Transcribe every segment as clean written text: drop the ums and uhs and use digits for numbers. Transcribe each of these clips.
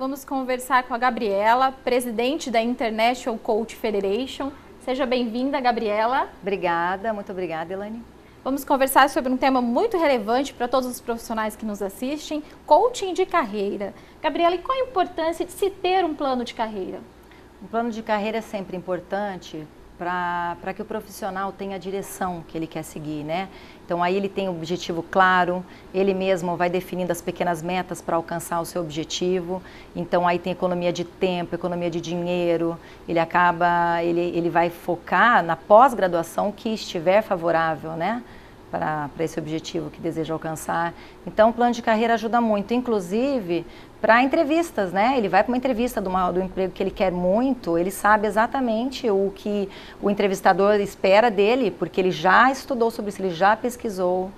vamos conversar com a Gabriela, presidente da International Coach Federation. Seja bem-vinda, Gabriela. Obrigada, muito obrigada, Elaine. Vamos conversar sobre um tema muito relevante para todos os profissionais que nos assistem, coaching de carreira. Gabriela, e qual a importância de se ter um plano de carreira? Um plano de carreira é sempre importante para que o profissional tenha a direção que ele quer seguir, né? Então aí ele tem um objetivo claro, ele mesmo vai definindo as pequenas metas para alcançar o seu objetivo. Então aí tem economia de tempo, economia de dinheiro, ele vai focar na pós-graduação que estiver favorável, né? Para esse objetivo que deseja alcançar. Então o plano de carreira ajuda muito, inclusive para entrevistas, né? Ele vai para uma entrevista do emprego que ele quer muito, ele sabe exatamente o que o entrevistador espera dele, porque ele já estudou sobre isso, ele já pesquisou.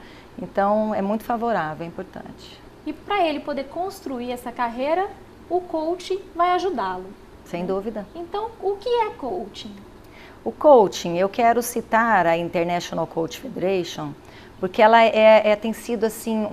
Então é muito favorável, é importante. E para ele poder construir essa carreira, o coach vai ajudá-lo. Sem dúvida. Então, o que é coaching? O coaching, eu quero citar a International Coach Federation, porque ela tem sido assim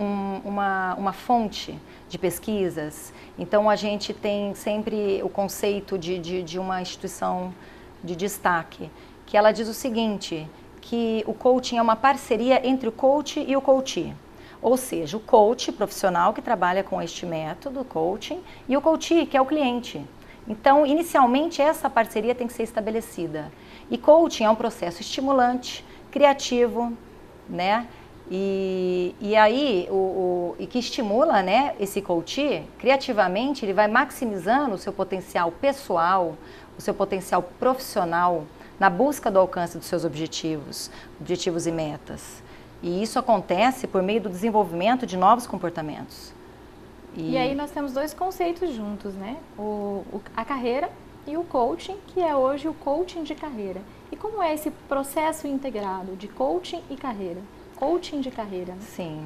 uma fonte de pesquisas. Então a gente tem sempre o conceito de uma instituição de destaque, que ela diz o seguinte, que o coaching é uma parceria entre o coach e o coachee. Ou seja, o coach profissional que trabalha com este método, coaching, e o coachee, que é o cliente. Então, inicialmente, essa parceria tem que ser estabelecida. E coaching é um processo estimulante, criativo, né? E aí, e que estimula, né, esse coach, criativamente, ele vai maximizando o seu potencial pessoal, o seu potencial profissional, na busca do alcance dos seus objetivos e metas. E isso acontece por meio do desenvolvimento de novos comportamentos. E aí nós temos dois conceitos juntos, né? A carreira e o coaching, que é hoje o coaching de carreira. E como é esse processo integrado de coaching e carreira? Coaching de carreira, né? Sim.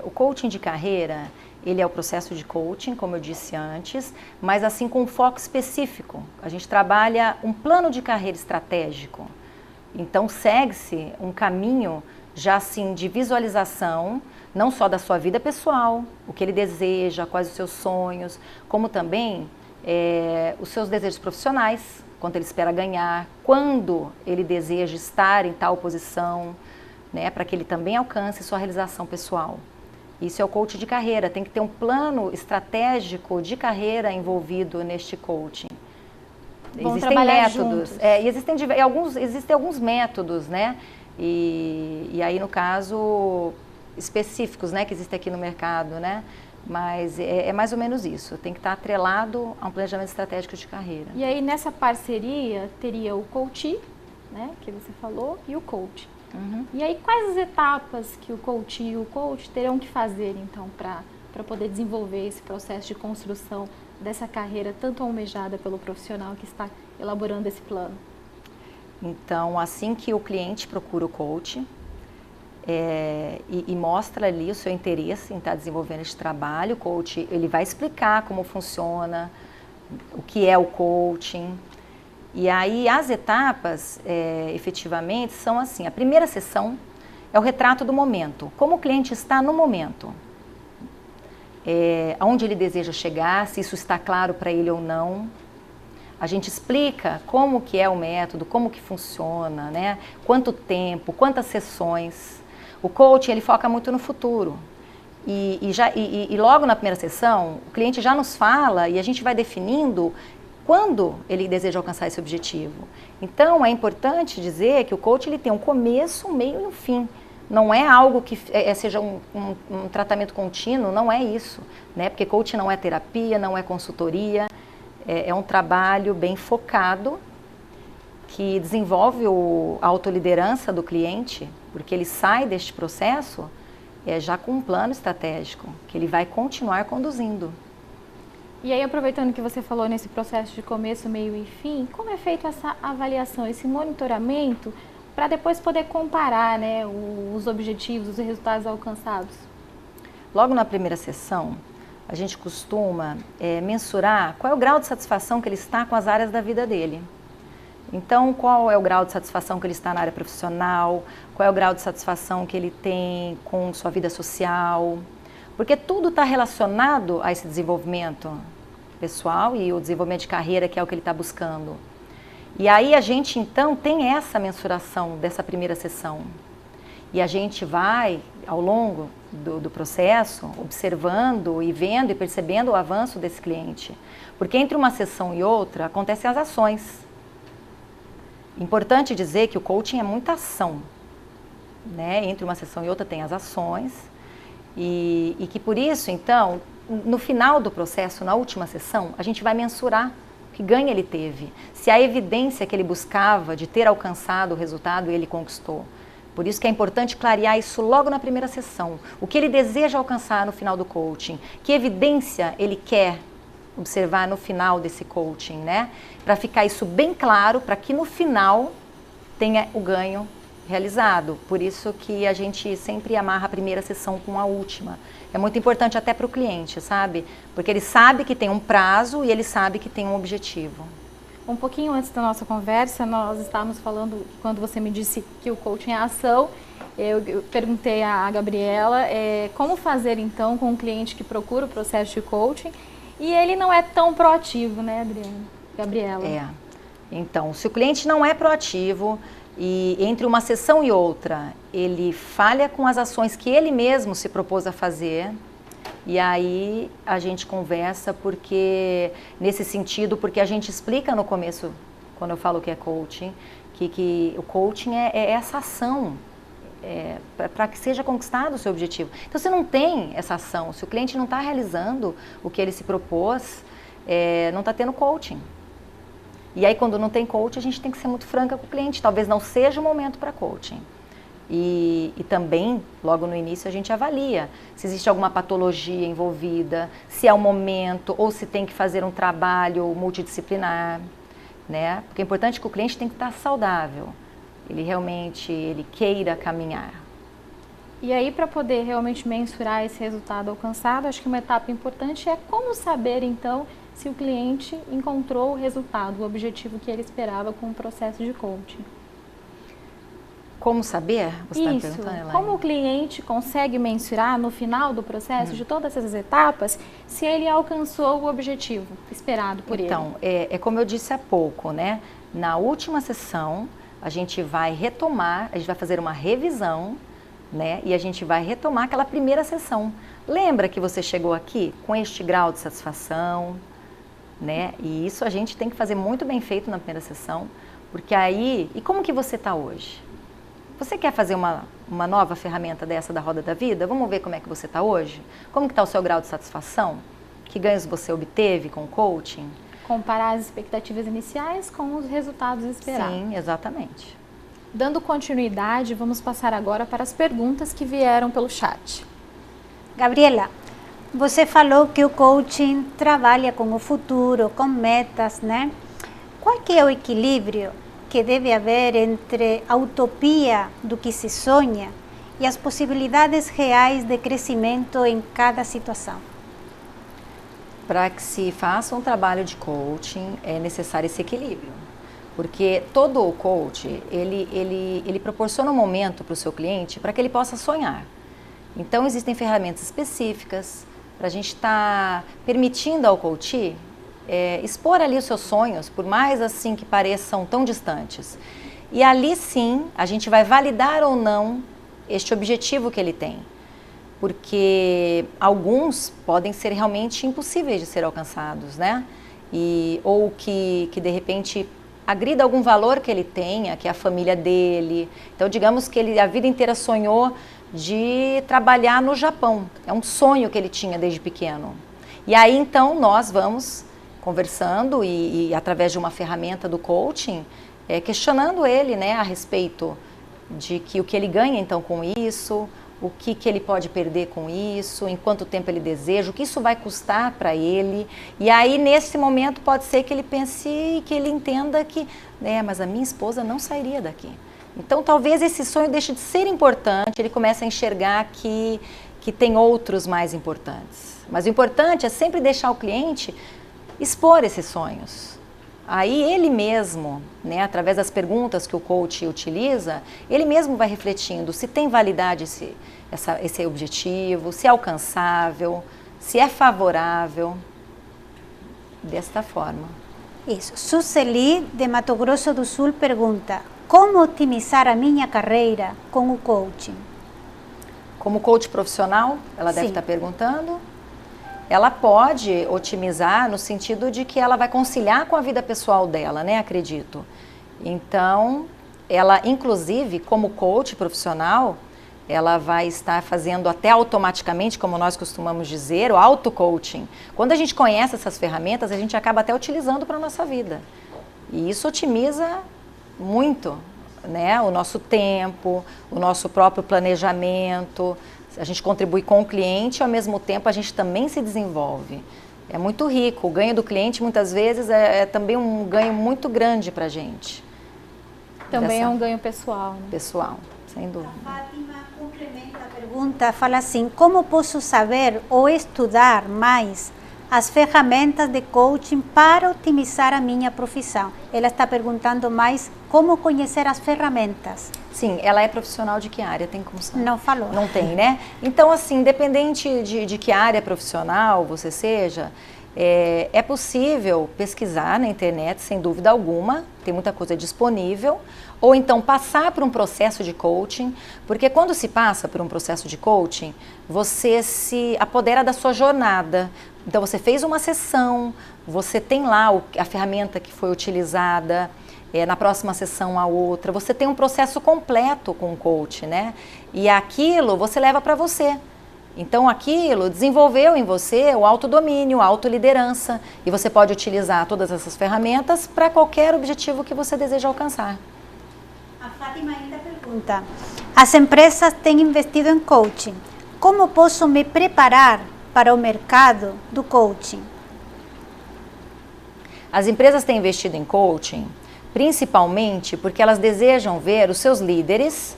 O coaching de carreira, ele é o processo de coaching, como eu disse antes, mas assim com um foco específico. A gente trabalha um plano de carreira estratégico. Então segue-se um caminho já assim de visualização, não só da sua vida pessoal, o que ele deseja, quais os seus sonhos, como também os seus desejos profissionais, quanto ele espera ganhar, quando ele deseja estar em tal posição, né, para que ele também alcance sua realização pessoal. Isso é o coaching de carreira, tem que ter um plano estratégico de carreira envolvido neste coaching. Existem métodos, existem alguns métodos, né? E aí, no caso, específicos, né, que existem aqui no mercado, né? Mas é mais ou menos isso, tem que estar atrelado a um planejamento estratégico de carreira. E aí, nessa parceria, teria o coachee, né, que você falou, e o coach. Uhum. E aí, quais as etapas que o coachee e o coach terão que fazer, então, para poder desenvolver esse processo de construção dessa carreira tanto almejada pelo profissional que está elaborando esse plano? Então, assim que o cliente procura o coach e mostra ali o seu interesse em estar desenvolvendo esse trabalho, o coach ele vai explicar como funciona, o que é o coaching. E aí as etapas, efetivamente, são assim, a primeira sessão é o retrato do momento, como o cliente está no momento, aonde ele deseja chegar, se isso está claro para ele ou não. A gente explica como que é o método, como que funciona, né? Quanto tempo, quantas sessões. O coaching ele foca muito no futuro. E logo na primeira sessão, o cliente já nos fala e a gente vai definindo quando ele deseja alcançar esse objetivo. Então, é importante dizer que o coaching ele tem um começo, um meio e um fim. Não é algo que seja um tratamento contínuo, não é isso, né? Porque coaching não é terapia, não é consultoria, é um trabalho bem focado que desenvolve a autoliderança do cliente, porque ele sai deste processo já com um plano estratégico, que ele vai continuar conduzindo. E aí, aproveitando que você falou nesse processo de começo, meio e fim, como é feita essa avaliação, esse monitoramento, para depois poder comparar, né, os objetivos, os resultados alcançados? Logo na primeira sessão, a gente costuma mensurar qual é o grau de satisfação que ele está com as áreas da vida dele. Então, qual é o grau de satisfação que ele está na área profissional, qual é o grau de satisfação que ele tem com sua vida social, porque tudo está relacionado a esse desenvolvimento pessoal e o desenvolvimento de carreira, que é o que ele está buscando. E aí a gente, então, tem essa mensuração dessa primeira sessão. E a gente vai, ao longo do processo, observando e vendo e percebendo o avanço desse cliente. Porque entre uma sessão e outra, acontecem as ações. Importante dizer que o coaching é muita ação, né? Entre uma sessão e outra tem as ações. E que por isso, então, no final do processo, na última sessão, a gente vai mensurar que ganho ele teve, se a evidência que ele buscava de ter alcançado o resultado ele conquistou. Por isso que é importante clarear isso logo na primeira sessão. O que ele deseja alcançar no final do coaching, que evidência ele quer observar no final desse coaching, né? Para ficar isso bem claro, para que no final tenha o ganho realizado. Por isso que a gente sempre amarra a primeira sessão com a última. É muito importante até para o cliente, sabe? Porque ele sabe que tem um prazo e ele sabe que tem um objetivo. Um pouquinho antes da nossa conversa, nós estávamos falando, quando você me disse que o coaching é ação, eu perguntei à Gabriela como fazer então com um cliente que procura o processo de coaching e ele não é tão proativo, né, Adriana? Gabriela? Então, se o cliente não é proativo e entre uma sessão e outra ele falha com as ações que ele mesmo se propôs a fazer, e aí a gente conversa nesse sentido, porque a gente explica no começo, quando eu falo que é coaching, que o coaching é essa ação, para que seja conquistado o seu objetivo. Então, se não tem essa ação, se o cliente não está realizando o que ele se propôs, não está tendo coaching. E aí, quando não tem coaching, a gente tem que ser muito franca com o cliente. Talvez não seja o momento para coaching. E também, logo no início, a gente avalia se existe alguma patologia envolvida, se é o momento ou se tem que fazer um trabalho multidisciplinar, né? Porque é importante que o cliente tem que estar saudável, ele queira caminhar. E aí, para poder realmente mensurar esse resultado alcançado, acho que uma etapa importante é como saber, então, se o cliente encontrou o resultado, o objetivo que ele esperava com o processo de coaching. Como saber? Você está me perguntando, Elaine? Como o cliente consegue mensurar no final do processo de todas essas etapas se ele alcançou o objetivo esperado por ele? Então, é como eu disse há pouco, né? Na última sessão, a gente vai retomar, a gente vai fazer uma revisão, né? E a gente vai retomar aquela primeira sessão. Lembra que você chegou aqui com este grau de satisfação, né? E isso a gente tem que fazer muito bem feito na primeira sessão, porque aí... E como que você está hoje? Você quer fazer uma nova ferramenta dessa da roda da vida? Vamos ver como é que você está hoje? Como que está o seu grau de satisfação? Que ganhos você obteve com o coaching? Comparar as expectativas iniciais com os resultados esperados. Sim, exatamente. Dando continuidade, vamos passar agora para as perguntas que vieram pelo chat. Gabriela, você falou que o coaching trabalha com o futuro, com metas, né? Qual que é o equilíbrio que deve haver entre a utopia do que se sonha e as possibilidades reais de crescimento em cada situação? Para que se faça um trabalho de coaching, é necessário esse equilíbrio. Porque todo o coach, ele proporciona um momento para o seu cliente para que ele possa sonhar. Então, existem ferramentas específicas para a gente estar permitindo ao coach expor ali os seus sonhos, por mais assim que pareçam tão distantes. E ali sim, a gente vai validar ou não este objetivo que ele tem. Porque alguns podem ser realmente impossíveis de ser alcançados, né? Ou que de repente agrida algum valor que ele tenha, que é a família dele. Então, digamos que ele a vida inteira sonhou de trabalhar no Japão. É um sonho que ele tinha desde pequeno. E aí, então, nós vamos conversando e através de uma ferramenta do coaching, questionando ele, né, a respeito de que o que ele ganha, então, com isso, o que ele pode perder com isso, em quanto tempo ele deseja, o que isso vai custar para ele. E aí, nesse momento, pode ser que ele pense, que ele entenda que, mas a minha esposa não sairia daqui. Então, talvez esse sonho deixe de ser importante, ele começa a enxergar que tem outros mais importantes. Mas o importante é sempre deixar o cliente expor esses sonhos. Aí ele mesmo, né, através das perguntas que o coach utiliza, ele mesmo vai refletindo se tem validade esse objetivo, se é alcançável, se é favorável. desta forma. Isso. Suceli, de Mato Grosso do Sul, pergunta: como otimizar a minha carreira com o coaching? Como coach profissional, ela deve estar perguntando. Ela pode otimizar no sentido de que ela vai conciliar com a vida pessoal dela, né? Acredito. Então, ela, inclusive, como coach profissional, ela vai estar fazendo até automaticamente, como nós costumamos dizer, o auto-coaching. Quando a gente conhece essas ferramentas, a gente acaba até utilizando para a nossa vida. E isso otimiza muito, né? O nosso tempo, o nosso próprio planejamento. A gente contribui com o cliente e, ao mesmo tempo, a gente também se desenvolve. É muito rico. O ganho do cliente, muitas vezes, é também um ganho muito grande para a gente. Também é um ganho pessoal, né? Pessoal, sem dúvida. A Fátima complementa a pergunta, fala assim: como posso saber ou estudar mais as ferramentas de coaching para otimizar a minha profissão? Ela está perguntando mais como conhecer as ferramentas. Sim, ela é profissional de que área? Tem como saber? Não falou. Não tem, né? Então, assim, independente de que área profissional você seja, é possível pesquisar na internet, sem dúvida alguma, tem muita coisa disponível, ou então passar por um processo de coaching, porque quando se passa por um processo de coaching, você se apodera da sua jornada. Então, você fez uma sessão, você tem lá a ferramenta que foi utilizada, na próxima sessão a outra, você tem um processo completo com o coach, né? E aquilo você leva para você. Então aquilo desenvolveu em você o autodomínio, a autoliderança, e você pode utilizar todas essas ferramentas para qualquer objetivo que você deseja alcançar. A Fátima ainda pergunta: as empresas têm investido em coaching, como posso me preparar para o mercado do coaching? As empresas têm investido em coaching principalmente porque elas desejam ver os seus líderes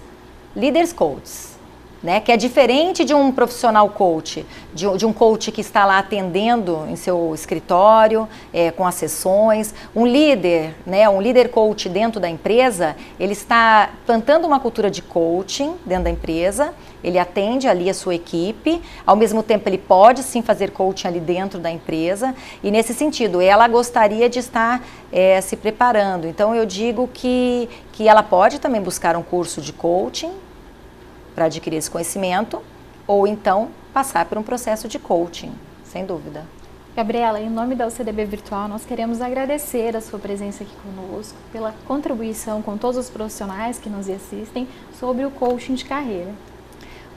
coaches, né? Que é diferente de um profissional coach, de um coach que está lá atendendo em seu escritório, com as sessões. Um líder, né? Um líder coach dentro da empresa, ele está plantando uma cultura de coaching dentro da empresa, ele atende ali a sua equipe, ao mesmo tempo ele pode sim fazer coaching ali dentro da empresa, e nesse sentido ela gostaria de estar se preparando. Então eu digo que ela pode também buscar um curso de coaching para adquirir esse conhecimento, ou então passar por um processo de coaching, sem dúvida. Gabriela, em nome da UCDB Virtual, nós queremos agradecer a sua presença aqui conosco, pela contribuição com todos os profissionais que nos assistem sobre o coaching de carreira.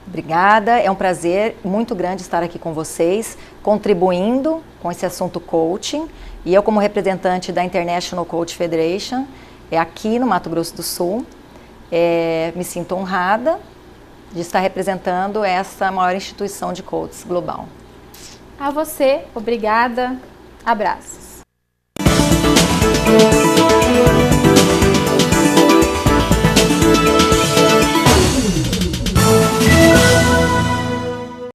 Obrigada, é um prazer muito grande estar aqui com vocês, contribuindo com esse assunto coaching, e eu como representante da International Coach Federation, aqui no Mato Grosso do Sul, me sinto honrada de estar representando essa maior instituição de coaches global. A você, obrigada, abraços.